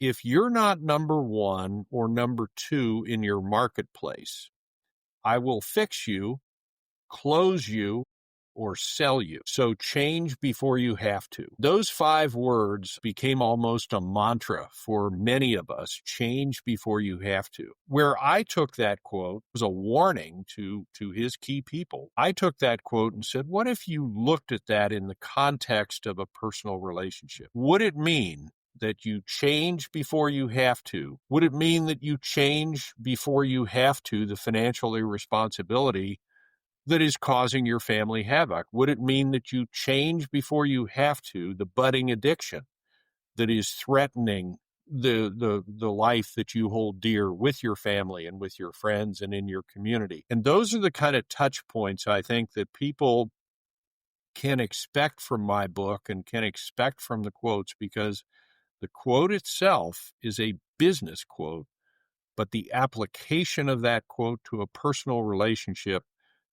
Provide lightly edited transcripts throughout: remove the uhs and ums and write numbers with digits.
if you're not number one or number two in your marketplace, I will fix you, close you, or sell you. So change before you have to. Those 5 words became almost a mantra for many of us. Change before you have to. Where I took that quote was a warning to his key people. I took that quote and said, what if you looked at that in the context of a personal relationship? Would it mean that you change before you have to? Would it mean that you change before you have to the financial irresponsibility that is causing your family havoc? Would it mean that you change before you have to the budding addiction that is threatening the life that you hold dear with your family and with your friends and in your community? And those are the kind of touch points I think that people can expect from my book and can expect from the quotes, because the quote itself is a business quote, but the application of that quote to a personal relationship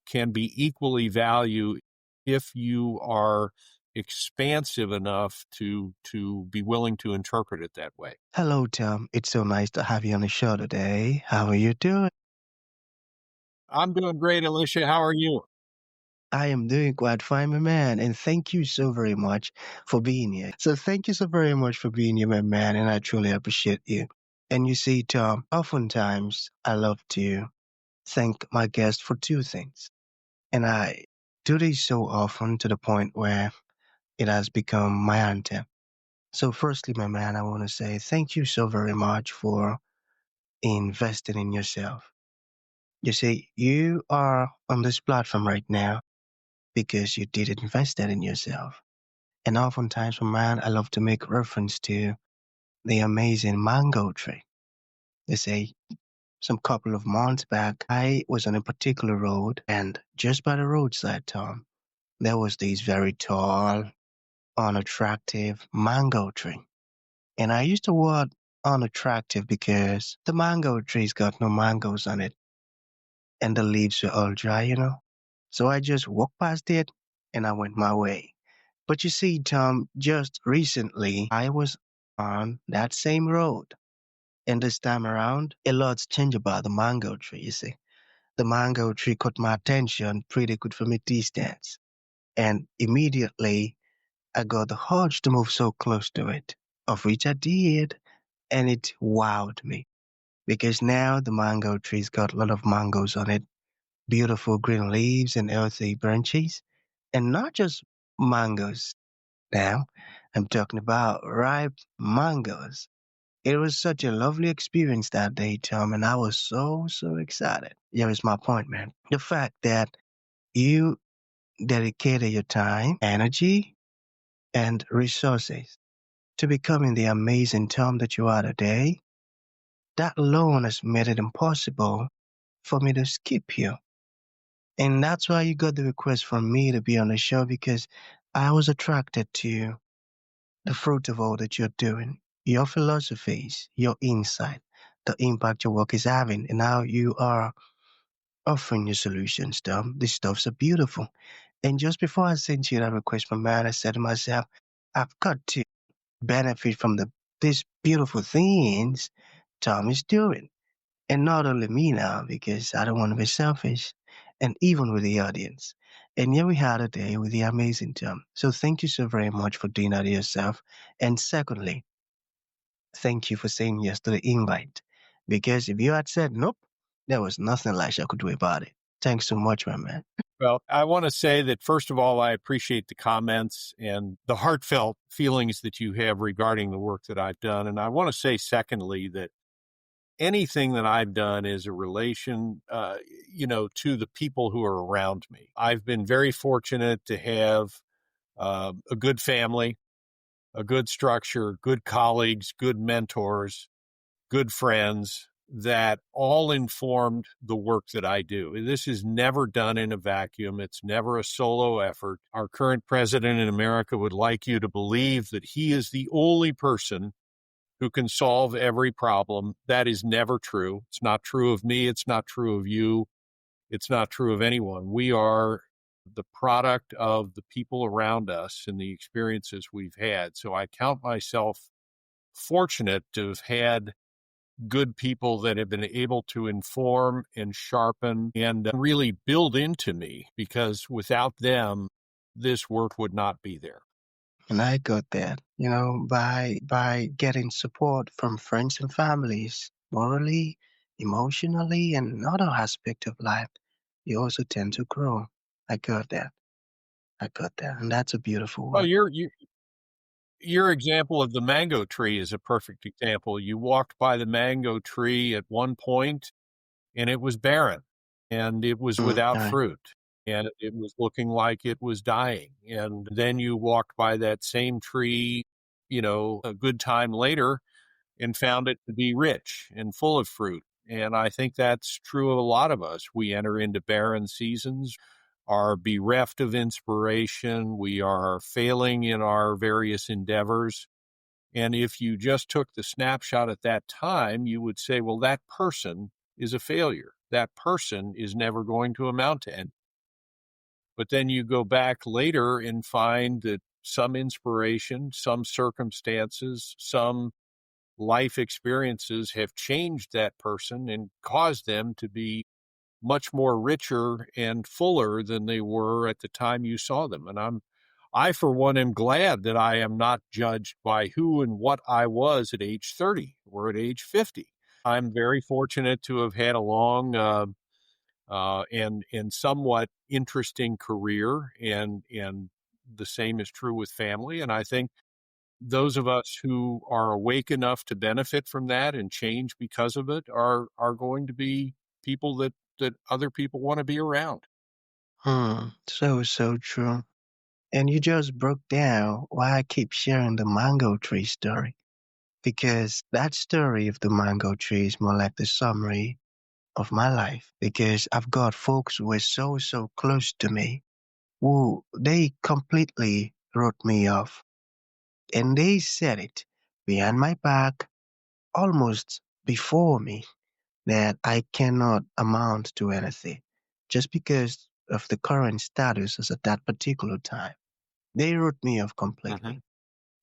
can be equally valued if you are expansive enough to be willing to interpret it that way. Hello, Tom. It's so nice to have you on the show today. How are you doing? I'm doing great, Elisha. How are you? I am doing quite fine, my man, and thank you so very much for being here. So thank you so very much for being here, my man, and I truly appreciate you. And you see, Tom, oftentimes I love to thank my guest for 2 things. And I do this so often to the point where it has become my anthem. So firstly, my man, I want to say thank you so very much for investing in yourself. You see, you are on this platform right now because you did invest that in yourself. And oftentimes, my man, I love to make reference to the amazing mango tree. They say some couple of months back, I was on a particular road, and just by the roadside, Tom, there was this very tall, unattractive mango tree. And I used the word unattractive because the mango tree's got no mangoes on it, and the leaves were all dry. So I just walked past it and I went my way. But you see, Tom, just recently I was on that same road. And this time around, a lot's changed about the mango tree, you see. The mango tree caught my attention pretty good from a distance. And immediately I got the urge to move so close to it, of which I did. And it wowed me. Because now the mango tree's got a lot of mangoes on it, beautiful green leaves and healthy branches. And not just mangoes. Now, I'm talking about ripe mangoes. It was such a lovely experience that day, Tom, and I was so, so excited. Here is my point, man. The fact that you dedicated your time, energy, and resources to becoming the amazing Tom that you are today, that alone has made it impossible for me to skip you. And that's why you got the request from me to be on the show, because I was attracted to the fruit of all that you're doing, your philosophies, your insight, the impact your work is having, and how you are offering your solutions, Tom. These stuffs are beautiful. And just before I sent you that request, my man, I said to myself, I've got to benefit from these beautiful things Tom is doing. And not only me now, because I don't want to be selfish, and even with the audience. And here we are today with the amazing Tom. So thank you so very much for doing that to yourself. And secondly, thank you for saying yes to the invite. Because if you had said nope, there was nothing Elisha could do about it. Thanks so much, my man. Well, I want to say that, first of all, I appreciate the comments and the heartfelt feelings that you have regarding the work that I've done. And I want to say, secondly, that anything that I've done is a relation, to the people who are around me. I've been very fortunate to have a good family, a good structure, good colleagues, good mentors, good friends that all informed the work that I do. This is never done in a vacuum. It's never a solo effort. Our current president in America would like you to believe that he is the only person who can solve every problem. That is never true. It's not true of me. It's not true of you. It's not true of anyone. We are the product of the people around us and the experiences we've had. So I count myself fortunate to have had good people that have been able to inform and sharpen and really build into me, because without them, this work would not be there. And I got that, by getting support from friends and families, morally, emotionally, and other aspect of life, you also tend to grow. I got that. I got that, and that's a beautiful Well, one. your example of the mango tree is a perfect example. You walked by the mango tree at one point, and it was barren, and it was without Right. fruit, and it was looking like it was dying. And then you walked by that same tree, a good time later, and found it to be rich and full of fruit. And I think that's true of a lot of us. We enter into barren seasons, are bereft of inspiration, we are failing in our various endeavors. And if you just took the snapshot at that time, you would say, well, that person is a failure. That person is never going to amount to anything. But then you go back later and find that some inspiration, some circumstances, some life experiences have changed that person and caused them to be much more richer and fuller than they were at the time you saw them. And I, for one, am glad that I am not judged by who and what I was at age 30 or at age 50. I'm very fortunate to have had a long and somewhat interesting career, and the same is true with family. And I think those of us who are awake enough to benefit from that and change because of it are going to be people that other people want to be around. So true. And you just broke down why I keep sharing the mango tree story. Because that story of the mango tree is more like the summary of my life. Because I've got folks who were so close to me who they completely wrote me off. And they said it behind my back, almost before me, that I cannot amount to anything just because of the current status as at that particular time. They wrote me off Mm-hmm. completely.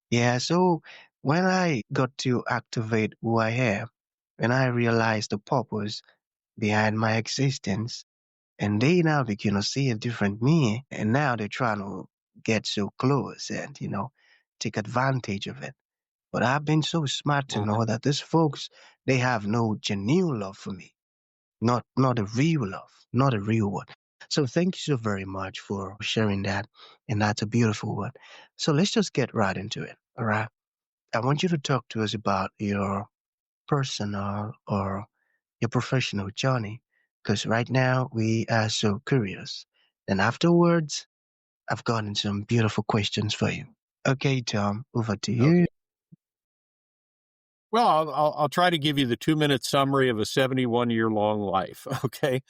Yeah, so when I got to activate who I am, when I realized the purpose behind my existence, and they now begin to see a different me, and now they're trying to get so close and, take advantage of it. But I've been so smart to Mm-hmm. know that these folks, they have no genuine love for me, not a real love, not a real one. So thank you so very much for sharing that, and that's a beautiful one. So let's just get right into it. All right. I want you to talk to us about your personal or your professional journey, because right now we are so curious. And afterwards, I've gotten some beautiful questions for you. Okay, Tom, over to you. Okay. Well, I'll try to give you the 2-minute summary of a 71-year long life. Okay.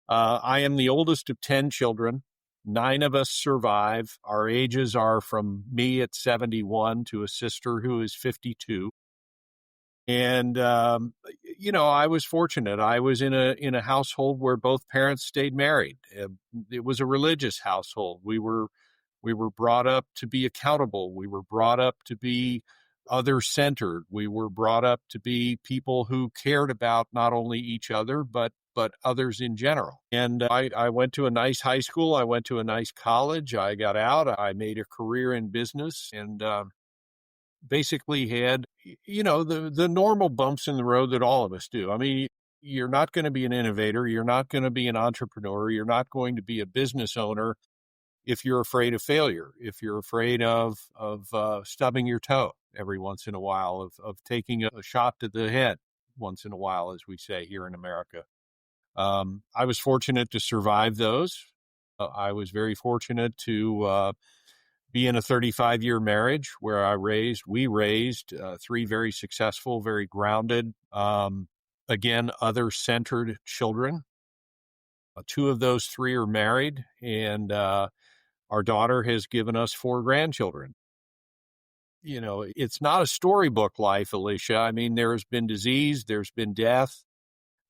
I am the oldest of 10 children. 9 of us survive. Our ages are from me at 71 to a sister who is 52. And I was fortunate. I was in a household where both parents stayed married. It was a religious household. We were brought up to be accountable. We were brought up to be other centered. We were brought up to be people who cared about not only each other but others in general. And I went to a nice high school. I went to a nice college. I got out. I made a career in business, and basically had, the normal bumps in the road that all of us do. I mean, you're not going to be an innovator. You're not going to be an entrepreneur. You're not going to be a business owner if you're afraid of failure, if you're afraid of stubbing your toe every once in a while, of taking a shot to the head once in a while, as we say here in America. I was fortunate to survive those. I was very fortunate to be in a 35-year marriage where we raised 3 very successful, very grounded, again, other-centered children. 2 of those 3 are married, and our daughter has given us 4 grandchildren. It's not a storybook life, Elisha. I mean, there has been disease, there's been death,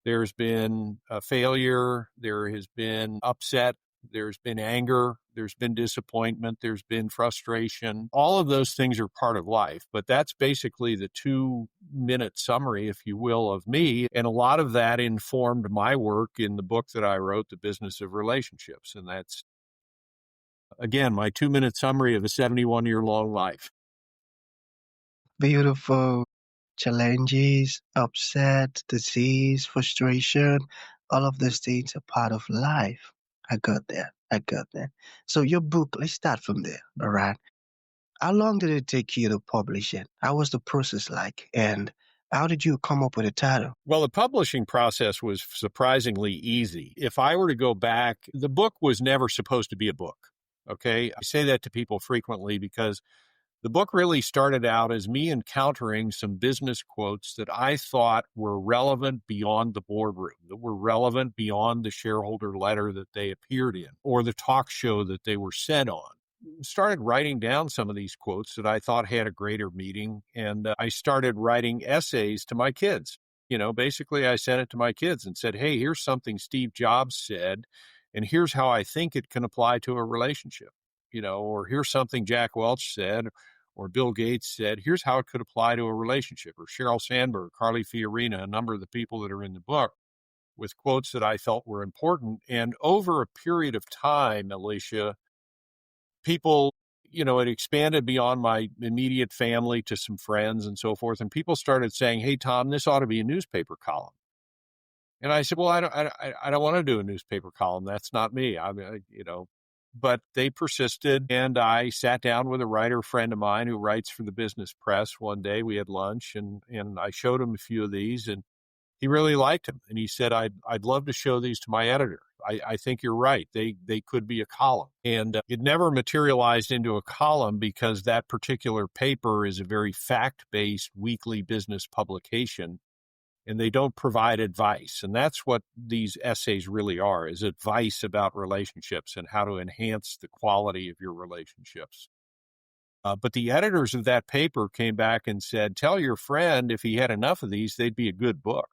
there's been a failure, there has been upset, There's been anger, there's been disappointment, there's been frustration. All of those things are part of life, but that's basically the 2-minute summary, if you will, of me. And a lot of that informed my work in the book that I wrote, The Business of Relationships. And that's, again, my 2-minute summary of a 71-year-long life. Beautiful. Challenges, upset, disease, frustration, all of those things are part of life. I got that. I got that. So your book, let's start from there. All right. How long did it take you to publish it? How was the process like? And how did you come up with a title? Well, the publishing process was surprisingly easy. If I were to go back, the book was never supposed to be a book. Okay. I say that to people frequently because the book really started out as me encountering some business quotes that I thought were relevant beyond the boardroom, that were relevant beyond the shareholder letter that they appeared in or the talk show that they were said on. Started writing down some of these quotes that I thought had a greater meaning, and I started writing essays to my kids. Basically I sent it to my kids and said, hey, here's something Steve Jobs said, and here's how I think it can apply to a relationship. Or here's something Jack Welch said, or Bill Gates said, here's how it could apply to a relationship, or Sheryl Sandberg, Carly Fiorina, a number of the people that are in the book, with quotes that I felt were important. And over a period of time, Elisha, people, it expanded beyond my immediate family to some friends and so forth. And people started saying, hey, Tom, this ought to be a newspaper column. And I said, well, I don't want to do a newspaper column. That's not me. But they persisted, and I sat down with a writer friend of mine who writes for the business press one day. We had lunch, and I showed him a few of these, and he really liked them. And he said, I'd love to show these to my editor. I think you're right. They could be a column. And it never materialized into a column because that particular paper is a very fact-based weekly business publication, and they don't provide advice. And that's what these essays really are, is advice about relationships and how to enhance the quality of your relationships. But the editors of that paper came back and said, tell your friend if he had enough of these, they'd be a good book.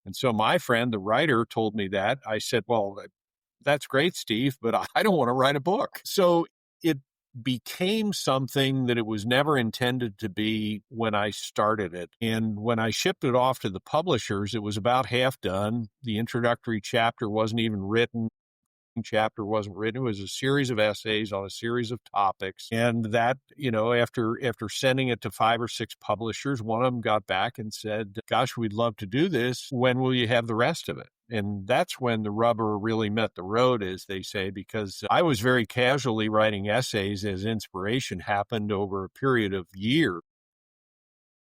And so my friend, the writer, told me that. I said, well, that's great, Steve, but I don't want to write a book. So it became something that it was never intended to be when I started it. And when I shipped it off to the publishers, it was about half done. The introductory chapter wasn't even written. Chapter wasn't written. It was a series of essays on a series of topics. And that, after sending it to 5 or 6 publishers, one of them got back and said, gosh, we'd love to do this. When will you have the rest of it? And that's when the rubber really met the road, as they say, because I was very casually writing essays as inspiration happened over a period of years.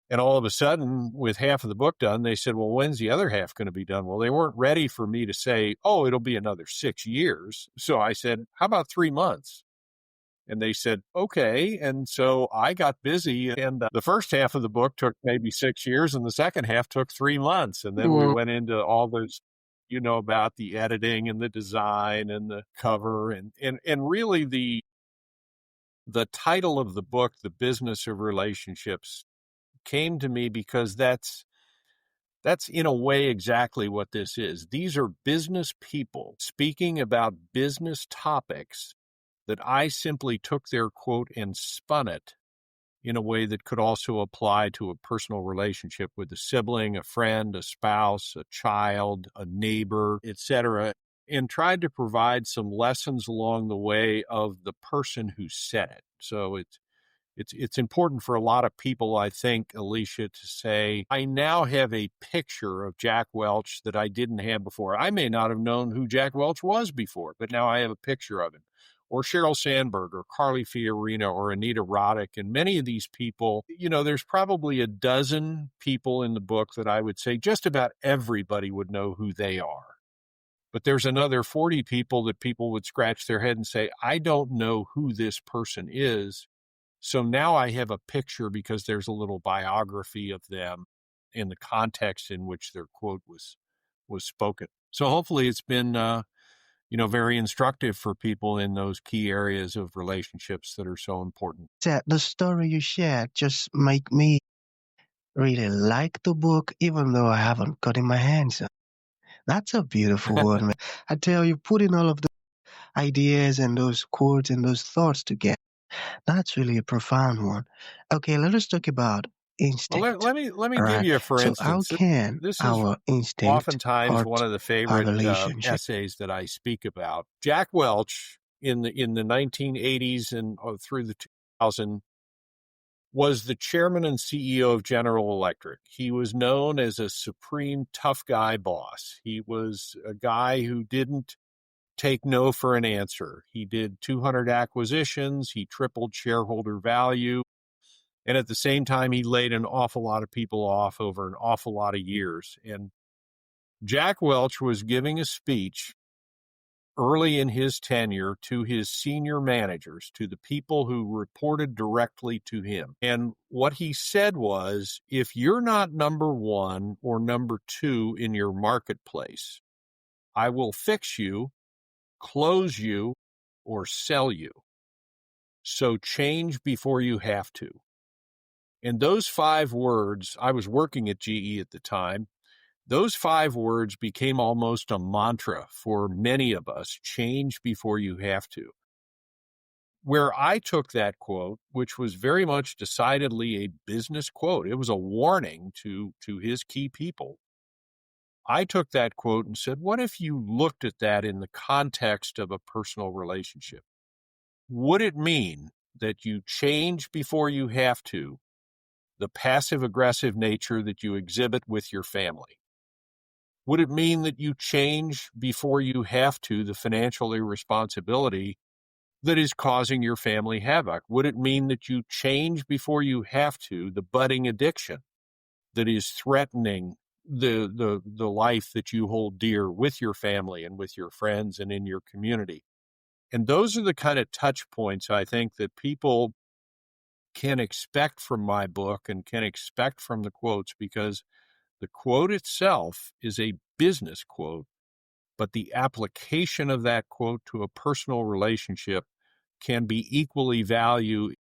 And all of a sudden, with half of the book done, they said, well, when's the other half going to be done? Well, they weren't ready for me to say, oh, it'll be another 6 years. So I said, how about 3 months? And they said, okay. And so I got busy, and the first half of the book took maybe 6 years, and the second half took 3 months. And then we went into all those, about the editing and the design and the cover and really the title of the book, The Business of Relationships, came to me because that's in a way exactly what this is. These are business people speaking about business topics that I simply took their quote and spun it in a way that could also apply to a personal relationship with a sibling, a friend, a spouse, a child, a neighbor, etc., and tried to provide some lessons along the way of the person who said it. So it's important for a lot of people, I think, Elisha, to say, I now have a picture of Jack Welch that I didn't have before. I may not have known who Jack Welch was before, but now I have a picture of him. Or Sheryl Sandberg, or Carly Fiorina, or Anita Roddick. And many of these people, there's probably a dozen people in the book that I would say just about everybody would know who they are. But there's another 40 people that people would scratch their head and say, I don't know who this person is. So now I have a picture because there's a little biography of them in the context in which their quote was spoken. So hopefully it's been, very instructive for people in those key areas of relationships that are so important. The story you shared just make me really like the book, even though I haven't got in my hands on it. That's a beautiful one, man. I tell you, putting all of ideas and those quotes and those thoughts together. That's really a profound one. Okay, let us talk about Well, instinct. let me All give right. you a for So, how instance. can This is our instinct oftentimes one hurt of the our favorite relationship? essays that I speak about. Jack Welch in the 1980s and through the 2000s was the chairman and CEO of General Electric. He was known as a supreme tough guy boss. He was a guy who didn't take no for an answer. He did 200 acquisitions. He tripled shareholder value. And at the same time, he laid an awful lot of people off over an awful lot of years. And Jack Welch was giving a speech early in his tenure to his senior managers, to the people who reported directly to him. And what he said was, if you're not number one or number two in your marketplace, I will fix you, close you, or sell you. So change before you have to. And those 5 words, I was working at GE at the time, those 5 words became almost a mantra for many of us: change before you have to. Where I took that quote, which was very much decidedly a business quote, it was a warning to his key people. I took that quote and said, what if you looked at that in the context of a personal relationship? Would it mean that you change before you have to the passive-aggressive nature that you exhibit with your family? Would it mean that you change before you have to the financial irresponsibility that is causing your family havoc? Would it mean that you change before you have to the budding addiction that is threatening the life that you hold dear with your family and with your friends and in your community? And those are the kind of touch points I think that people can expect from my book and can expect from the quotes, because the quote itself is a business quote, but the application of that quote to a personal relationship can be equally valued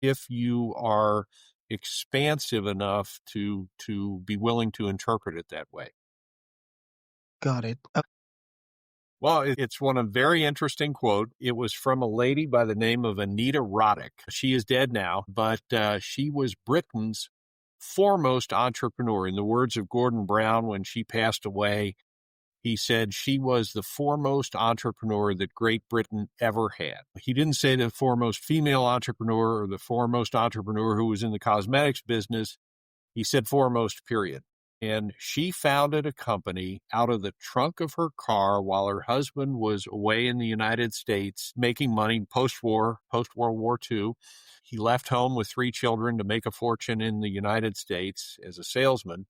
if you are expansive enough to be willing to interpret it that way. Got it. Well, it's one a very interesting quote. It was from a lady by the name of Anita Roddick. She is dead now, but she was Britain's foremost entrepreneur. In the words of Gordon Brown, when she passed away, he said she was the foremost entrepreneur that Great Britain ever had. He didn't say the foremost female entrepreneur or the foremost entrepreneur who was in the cosmetics business. He said foremost, period. And she founded a company out of the trunk of her car while her husband was away in the United States making money post-war, post-World War II. He left home with 3 children to make a fortune in the United States as a salesman.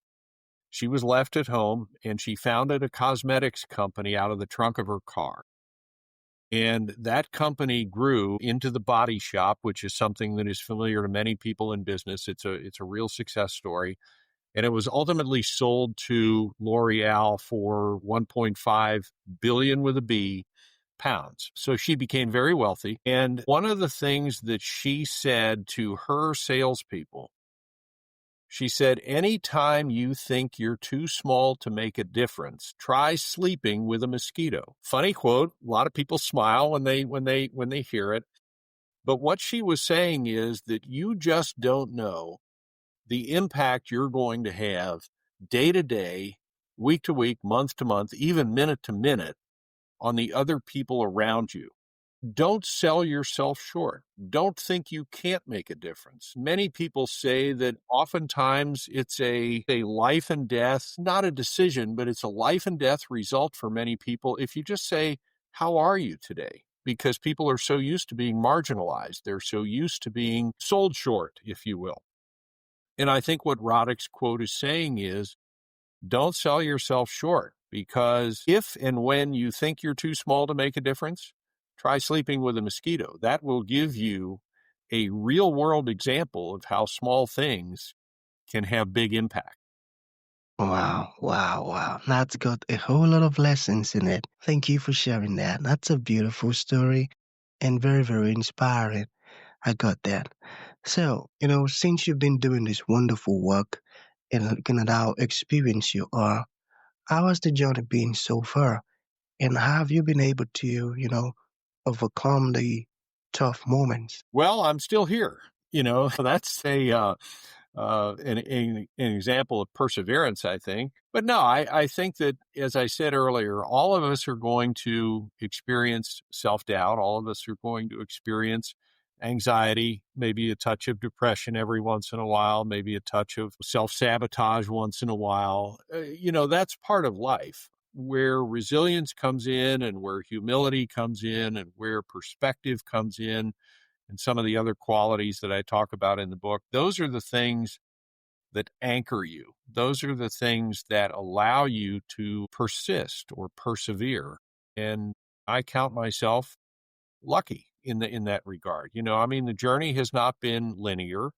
She was left at home, and she founded a cosmetics company out of the trunk of her car. And that company grew into the body shop, which is something that is familiar to many people in business. It's a real success story. And it was ultimately sold to L'Oreal for 1.5 billion with a B pounds. So she became very wealthy. And one of the things that she said to her salespeople, she said, anytime you think you're too small to make a difference, try sleeping with a mosquito. Funny quote. A lot of people smile when they hear it. But what she was saying is that you just don't know the impact you're going to have day to day, week to week, month to month, even minute to minute on the other people around you. Don't sell yourself short. Don't think you can't make a difference. Many people say that oftentimes it's a life and death, not a decision, but it's a life and death result for many people if you just say, how are you today? Because people are so used to being marginalized. They're so used to being sold short, if you will. And I think what Roddick's quote is saying is, don't sell yourself short, because if and when you think you're too small to make a difference, try sleeping with a mosquito. That will give you a real world example of how small things can have big impact. Wow, wow, wow. That's got a whole lot of lessons in it. Thank you for sharing that. That's a beautiful story and very, very inspiring. I got that. So, since you've been doing this wonderful work and looking at how experienced you are, how has the journey been so far? And how have you been able to, overcome the tough moments? Well, I'm still here. That's an example of perseverance, I think. But no, I think that, as I said earlier, all of us are going to experience self-doubt. All of us are going to experience anxiety, maybe a touch of depression every once in a while, maybe a touch of self-sabotage once in a while. That's part of life. Where resilience comes in and where humility comes in and where perspective comes in and some of the other qualities that I talk about in the book, those are the things that anchor you. Those are the things that allow you to persist or persevere. And I count myself lucky in that regard. The journey has not been linear.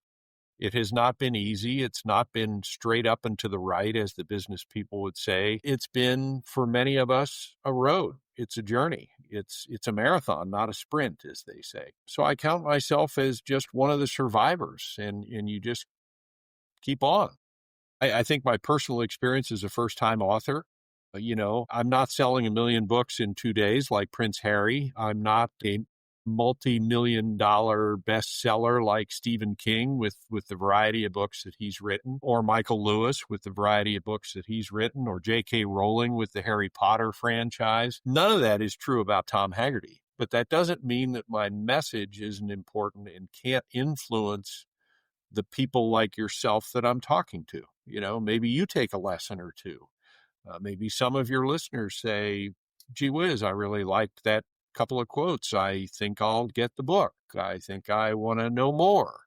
It has not been easy. It's not been straight up and to the right, as the business people would say. It's been, for many of us, a road. It's a journey. It's a marathon, not a sprint, as they say. So I count myself as just one of the survivors, and you just keep on. I think my personal experience as a first-time author, I'm not selling 1 million books in 2 days like Prince Harry. I'm not a multi-million-dollar bestseller like Stephen King with the variety of books that he's written, or Michael Lewis with the variety of books that he's written, or J.K. Rowling with the Harry Potter franchise. None of that is true about Tom Hagerty. But that doesn't mean that my message isn't important and can't influence the people like yourself that I'm talking to. Maybe you take a lesson or two. Maybe some of your listeners say, gee whiz, I really liked that couple of quotes. I think I'll get the book. I think I want to know more.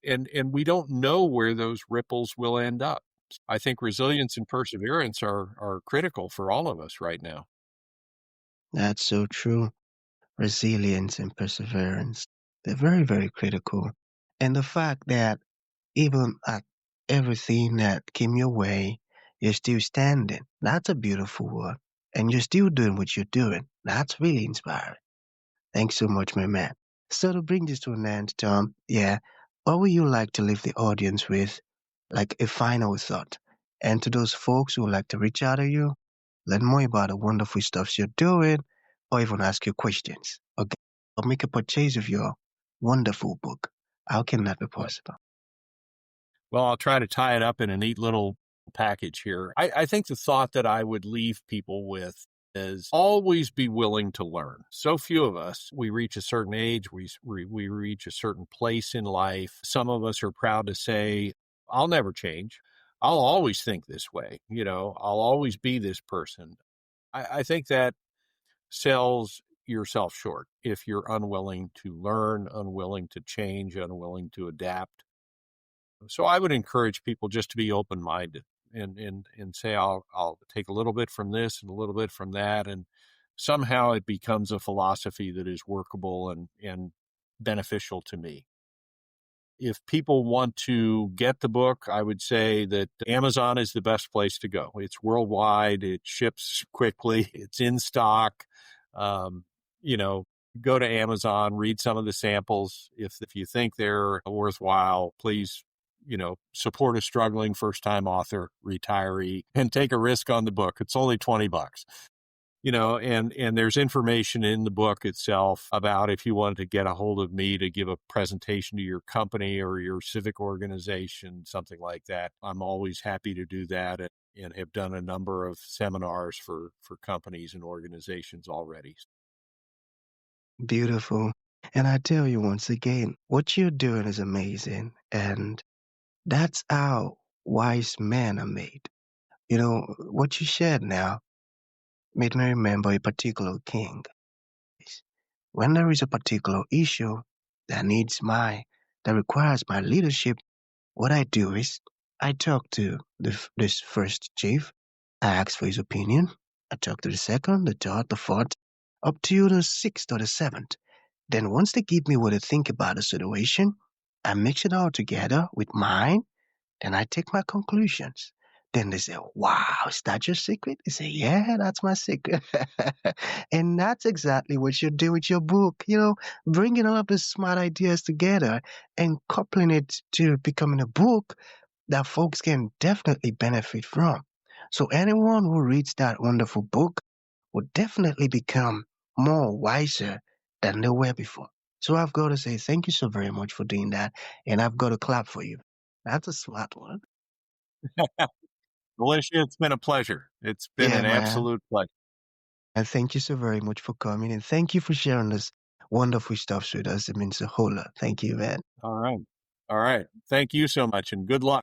And we don't know where those ripples will end up. I think resilience and perseverance are critical for all of us right now. That's so true. Resilience and perseverance. They're very, very critical. And the fact that even at everything that came your way, you're still standing. That's a beautiful word. And you're still doing what you're doing. That's really inspiring. Thanks so much, my man. So to bring this to an end, Tom, what would you like to leave the audience with, like a final thought? And to those folks who would like to reach out to you, learn more about the wonderful stuff you're doing, or even ask you questions, or make a purchase of your wonderful book, how can that be possible? Well, I'll try to tie it up in a neat little package here. I think the thought that I would leave people with is always be willing to learn. So few of us, we reach a certain age, we reach a certain place in life. Some of us are proud to say, I'll never change. I'll always think this way. I'll always be this person. I think that sells yourself short if you're unwilling to learn, unwilling to change, unwilling to adapt. So I would encourage people just to be open-minded and say, I'll take a little bit from this and a little bit from that. And somehow it becomes a philosophy that is workable and beneficial to me. If people want to get the book, I would say that Amazon is the best place to go. It's worldwide. It ships quickly. It's in stock. Go to Amazon, read some of the samples. If you think they're worthwhile, please support a struggling first-time author, retiree, and take a risk on the book. It's only $20. And there's information in the book itself about if you wanted to get a hold of me to give a presentation to your company or your civic organization, something like that. I'm always happy to do that and have done a number of seminars for companies and organizations already. Beautiful. And I tell you once again, what you're doing is amazing. And that's how wise men are made. What you shared now made me remember a particular king. When there is a particular issue that that requires my leadership, what I do is I talk to this first chief. I ask for his opinion. I talk to the second, the third, the fourth, up to the sixth or the seventh. Then once they give me what to think about the situation, I mix it all together with mine, and I take my conclusions. Then they say, wow, is that your secret? I say, yeah, that's my secret. And that's exactly what you do with your book, bringing all of the smart ideas together and coupling it to becoming a book that folks can definitely benefit from. So anyone who reads that wonderful book will definitely become more wiser than they were before. So I've got to say thank you so very much for doing that. And I've got to clap for you. That's a smart one. Alicia, it's been a pleasure. It's been Yeah, an man. absolute pleasure. And thank you so very much for coming. And thank you for sharing this wonderful stuff with us. It means a whole lot. Thank you, man. All right. All right. Thank you so much and good luck.